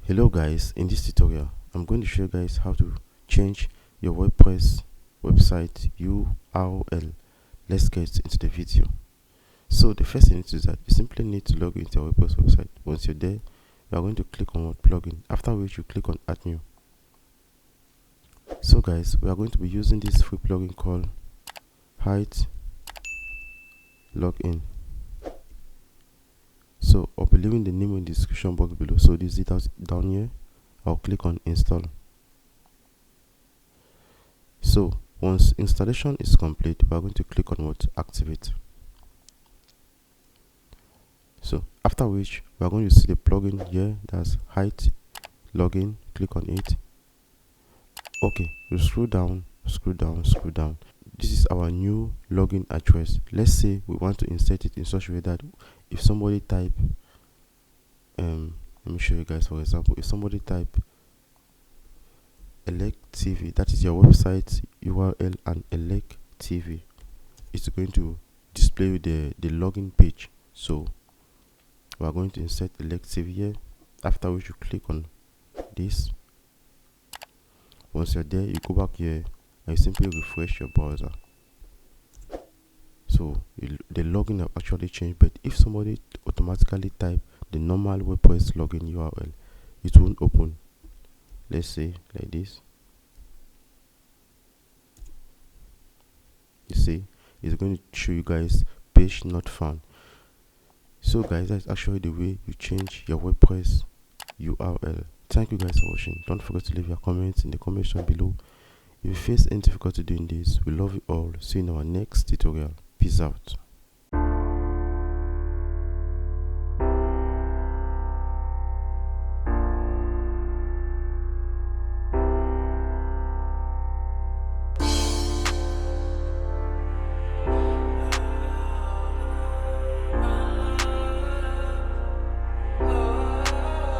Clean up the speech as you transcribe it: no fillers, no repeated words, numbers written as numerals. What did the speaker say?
Hello guys, in this tutorial I'm going to show you guys how to change your WordPress website URL. Let's get into the video. So the first thing you need to do is that you simply need to log into your WordPress website. Once you're there, you are going to click on plugin, after which you click on add new. So guys, we are going to be using this free plugin called Hide Login. So I'll be leaving the name in the description box below. So this is it down here. I'll click on install. So once installation is complete, we are going to click on activate. So after which we are going to see the plugin here, that's Hide Login. Click on it. Okay, you scroll down. This is our new login address. Let's say we want to insert it in such a way that if somebody type let me show you guys. For example, if somebody type elect TV, that is your website URL, and elect TV, it's going to display the login page. So we are going to insert elect TV here, after which you click on this. Once you're there, you go back here and you simply refresh your browser. So the login have actually changed, but if somebody automatically type the normal WordPress login URL, it won't open. Let's say like this. You see, it's going to show you guys page not found. So guys, that's actually the way you change your WordPress URL. Thank you guys for watching. Don't forget to leave your comments in the comment section below. If you face any difficulty doing this, we love you all. See you in our next tutorial. Peace out.